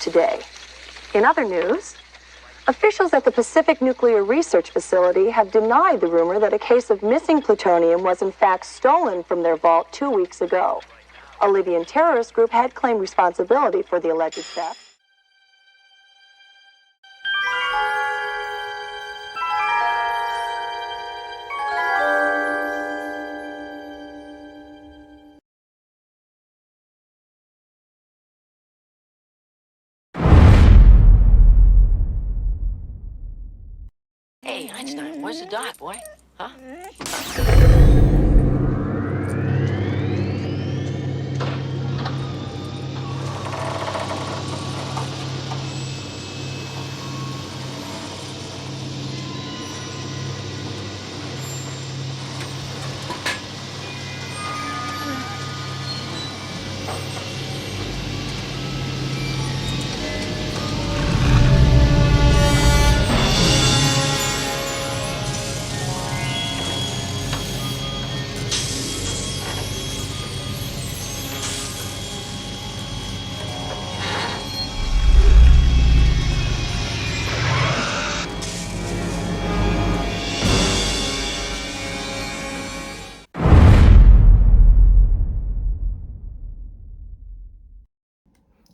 today. In other news, officials at the Pacific Nuclear Research Facility have denied the rumor that a case of missing plutonium was in fact stolen from their vault 2 weeks ago. A Libyan terrorist group had claimed responsibility for the alleged theft. Hey, Einstein, where's the dot, boy? Huh?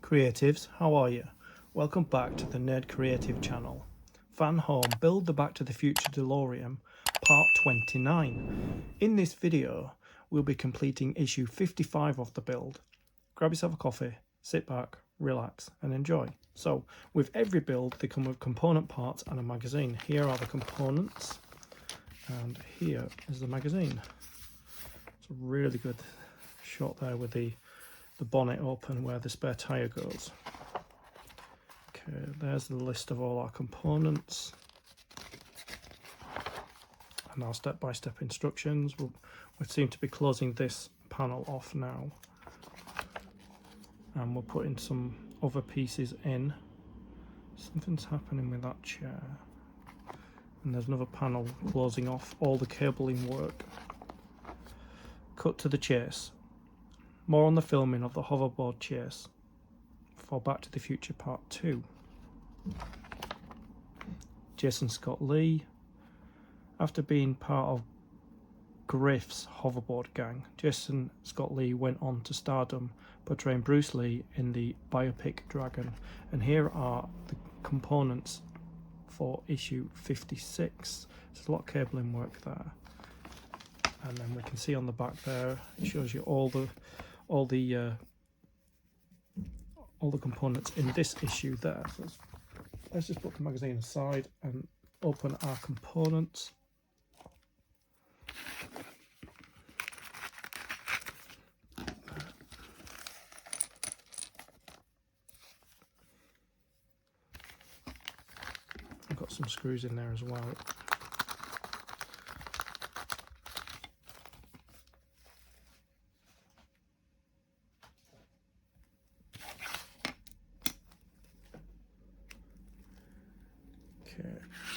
Creatives, how are you? Welcome back to the Nerd Creative channel. FANHOME Build the Back to the Future DeLorean Part 29. In this video, we'll be completing issue 55 of the build. Grab yourself a coffee, sit back, relax and enjoy. So, with every build, they come with component parts and a magazine. Here are the components and here is the magazine. It's a really good shot there with the bonnet open where the spare tyre goes. Okay, there's the list of all our components and our step-by-step instructions. We seem to be closing this panel off now, and we're putting some other pieces in. Something's happening with that chair, and there's another panel closing off all the cabling work. Cut to the chase. More on the filming of the hoverboard chase for Back to the Future Part 2. Jason Scott Lee. After being part of Griff's hoverboard gang, Jason Scott Lee went on to stardom, portraying Bruce Lee in the biopic Dragon. And here are the components for issue 56. There's a lot of cabling work there. And then we can see on the back there, it shows you all the components in this issue there. So let's just put the magazine aside and open our components. I've got some screws in there as well. Okay,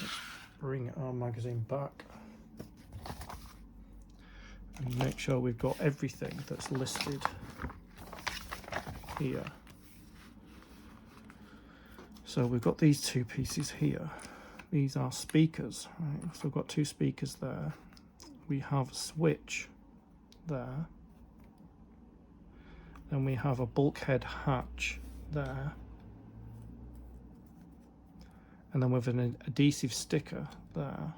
let's bring our magazine back and make sure we've got everything that's listed here. So we've got these two pieces here. These are speakers, right? So we've got two speakers there. We have a switch there. Then we have a bulkhead hatch there. And then with an adhesive sticker there,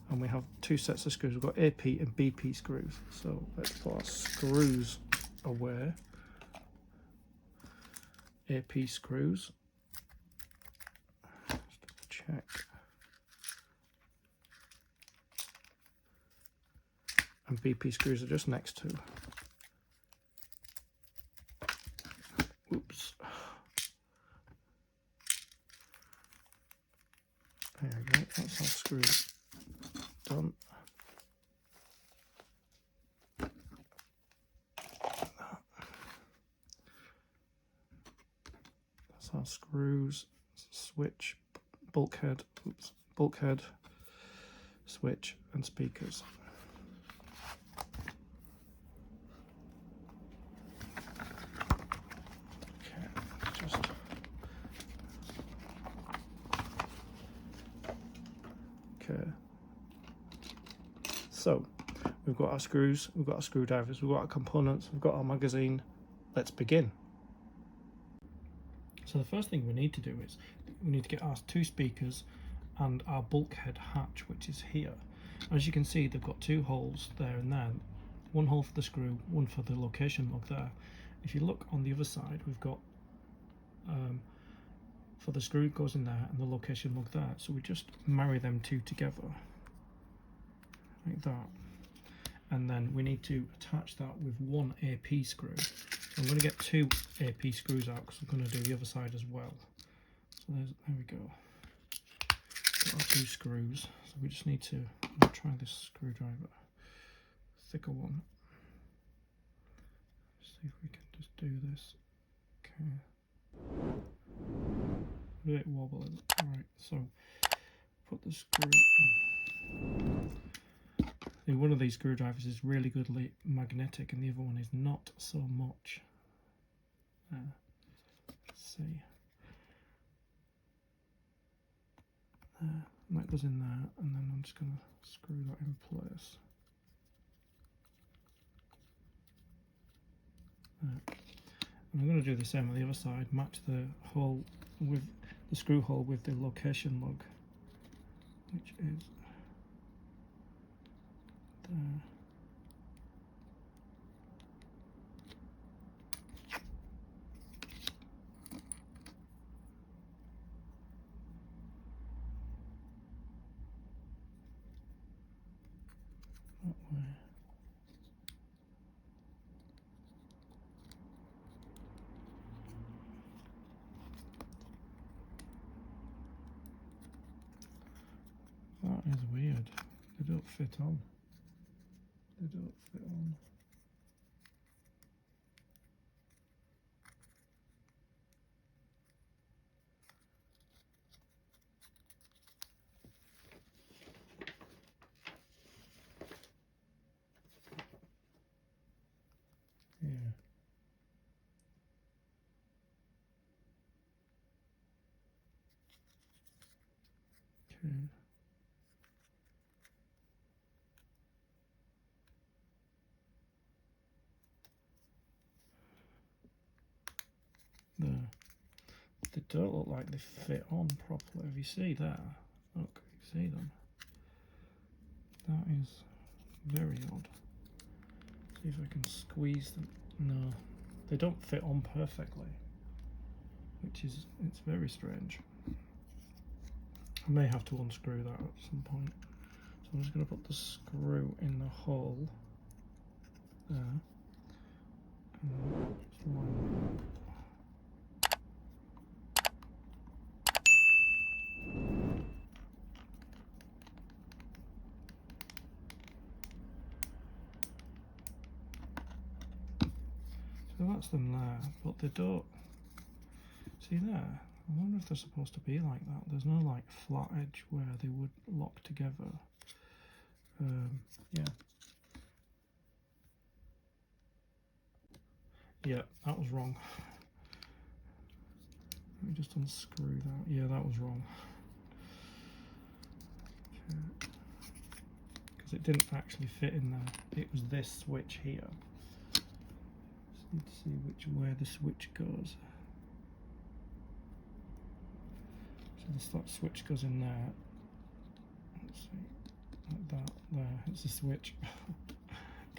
and we have two sets of screws. We've got AP and BP screws. So let's put our screws away. AP screws. Just check. And BP screws are just next to. Oops. There we go, that's our screws done. That's our screws, switch, bulkhead, switch and speakers. Okay, just So we've got our screws, we've got our screwdrivers, we've got our components, we've got our magazine. Let's begin. So the first thing we need to do is we need to get our 2 speakers and our bulkhead hatch, which is here. As you can see, they've got 2 holes there and there. One hole for the screw, one for the location lug there. If you look on the other side, we've got for the screw goes in there and the location lug there. So we just marry them 2 together like that. And then we need to attach that with 1 AP screw. I'm going to get 2 AP screws out because we're going to do the other side as well. So there we go. Got our 2 screws. So we just need to try this screwdriver, thicker one. See if we can just do this. Okay. A bit wobbling. Alright, so put the screw on. One of these screwdrivers is really good magnetic and the other one is not so much. Let's see. There, and that goes in there, and then I'm just going to screw that in place. There. And I'm going to do the same on the other side, match the hole with the screw hole with the location lug, which is there. That way. That is weird. They don't fit on. They don't fit on. Yeah. Okay. There. They don't look like they fit on properly. If you see there, look, you see them. That is very odd. See if I can squeeze them. No, they don't fit on perfectly, it's very strange. I may have to unscrew that at some point. So I'm just going to put the screw in the hole there. And just line that up. So that's them there, but they don't, see there, I wonder if they're supposed to be like that. There's no like flat edge where they would lock together. Yeah. Yeah, that was wrong. Let me just unscrew that. Yeah, that was wrong. Because it didn't actually fit in there. It was this switch here. Just need to see where the switch goes. So that switch goes in there. Let's see, like that. There, it's a switch.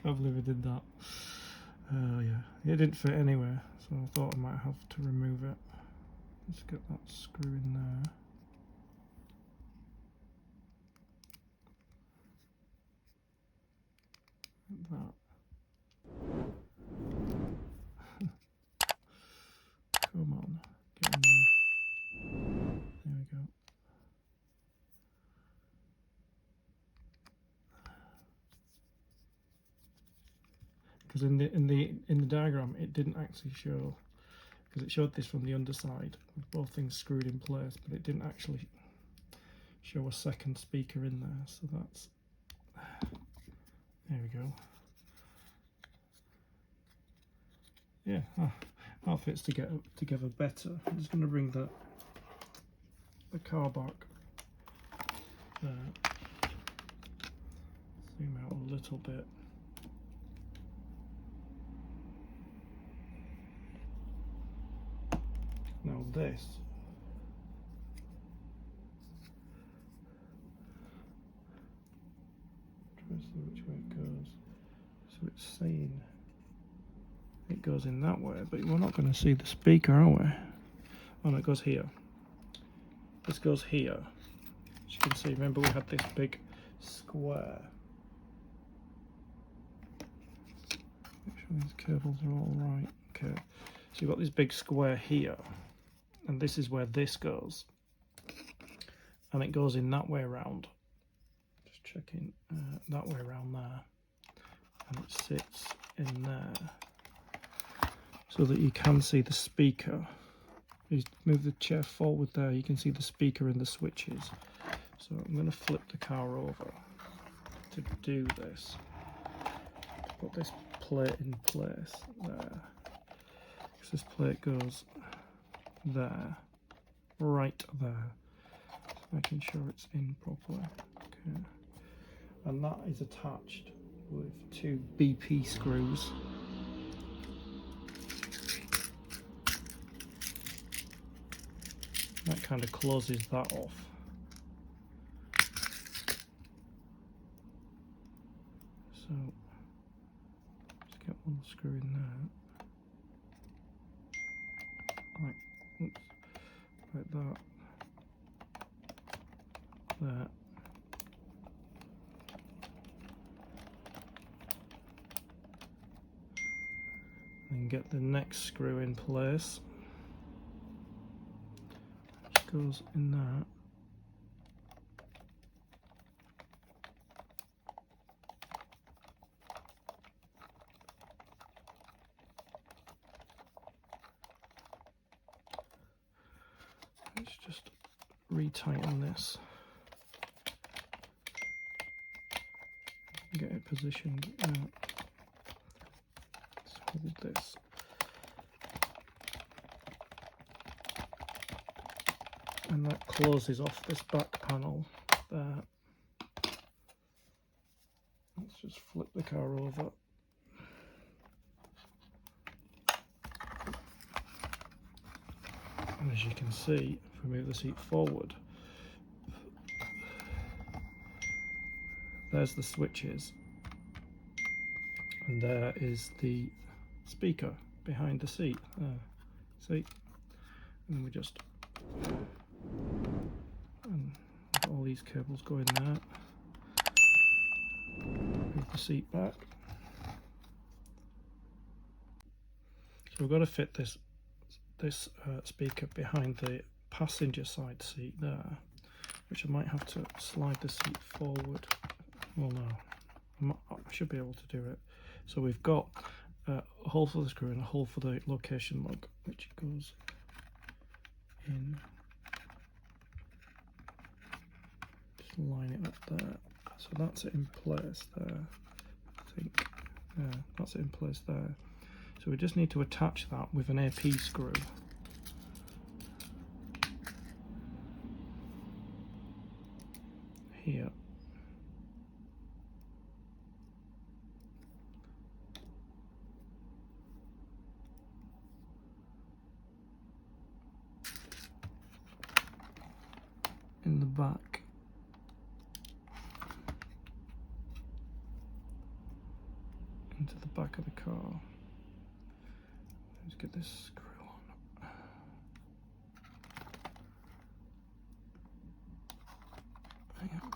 Can't believe I did that. Yeah, it didn't fit anywhere, so I thought I might have to remove it. Let's get that screw in there. Like that. Come on, get in there. There we go. Because in the diagram it didn't actually show, because it showed this from the underside with both things screwed in place, but it didn't actually show a second speaker in there. So that's, there we go. Yeah, that fits together better. I'm just going to bring the car back there. See zoom out a little bit. Now this, try to see which way it goes. So it's saying it goes in that way, but we're not going to see the speaker, are we? Oh no, it goes here. This goes here. As you can see, remember we had this big square. Make sure these cables are all right. Okay, so you've got this big square here, and this is where this goes, and it goes in that way around. Just checking that way around there, and it sits in there, so that you can see the speaker. You move the chair forward there, you can see the speaker and the switches. So I'm going to flip the car over to do this. Put this plate in place there. So this plate goes there, right there. Just making sure it's in properly. Okay. And that is attached with 2 BP screws. That kind of closes that off. So just get one screw in there, like that, there. And get the next screw in place. Which goes in that. Let's just retighten this. Get it positioned out. Let's hold this. And that closes off this back panel there. Let's just flip the car over. And as you can see, if we move the seat forward, there's the switches, and there is the speaker behind the seat. See? And we just all these cables go in there. Move the seat back. So we've got to fit this speaker behind the passenger side seat there, which I might have to slide the seat forward. Well, no, I should be able to do it. So we've got a hole for the screw and a hole for the location lug, which goes in. Just line it up there. So that's it in place there, I think. Yeah, that's it in place there. So we just need to attach that with an AP screw. Here. In the back. Into the back of the car. Let's get this screw on. Hang on.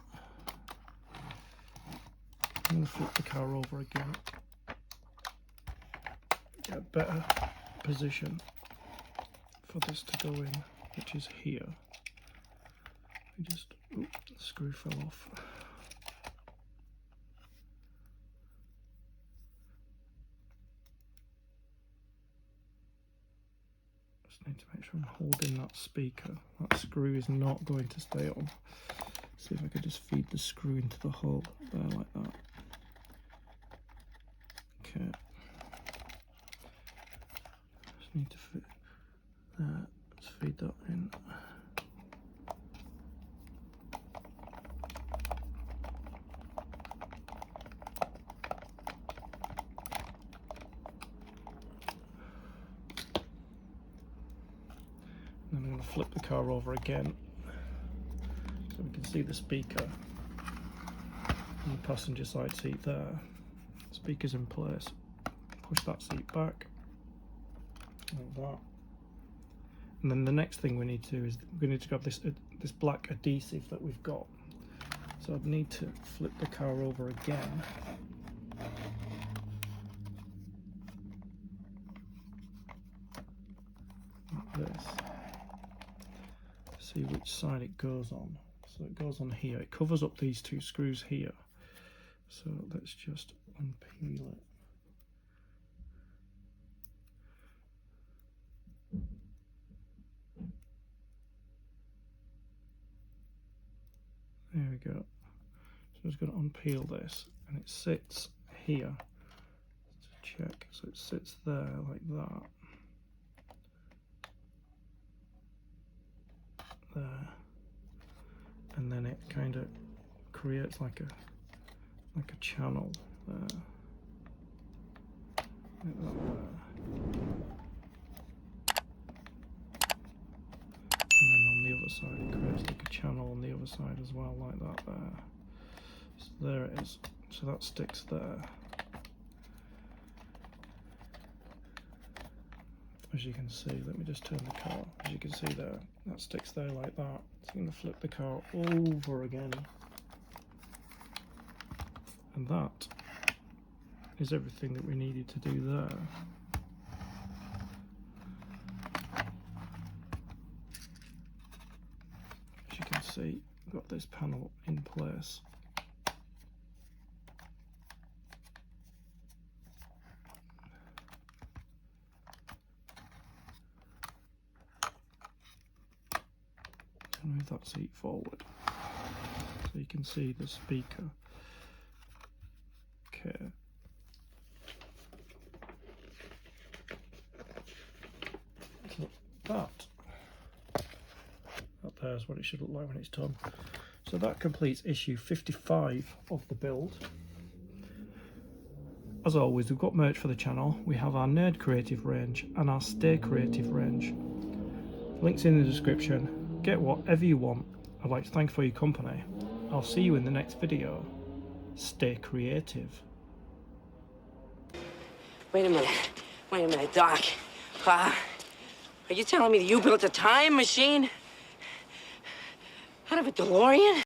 I'm going to flip the car over again. Get a better position for this to go in, which is here. We just, the screw fell off. Just need to make sure I'm holding that speaker. That screw is not going to stay on. See if I could just feed the screw into the hole there like that. Okay. Just need to fit that. Let's feed that in. And I'm going to flip the car over again so we can see the speaker on the passenger side seat there. Speaker's in place. Push that seat back like that. And then the next thing we need to do is we need to grab this black adhesive that we've got. So I'd need to flip the car over again. Like this. See which side it goes on. So it goes on here. It covers up these two screws here. So let's just unpeel it. There we go. So I'm just going to unpeel this, and it sits here. Let's check. So it sits there like that. There. And then it kind of creates like a channel there. Like that there. And then on the other side it creates like a channel on the other side as well, like that there. So there it is. So that sticks there. As you can see, let me just turn the car. As you can see there, that sticks there like that. So I'm going to flip the car over again. And that is everything that we needed to do there. As you can see, we've got this panel in place. And move that seat forward so you can see the speaker. Okay. So that there is what it should look like when it's done. So that completes issue 55 of the build. As always, we've got merch for the channel. We have our Nerd Creative range and our Stay Creative range. Links in the description. Get whatever you want. I'd like to thank you for your company. I'll see you in the next video. Stay creative. Wait a minute, Doc. Are you telling me that you built a time machine out of a DeLorean?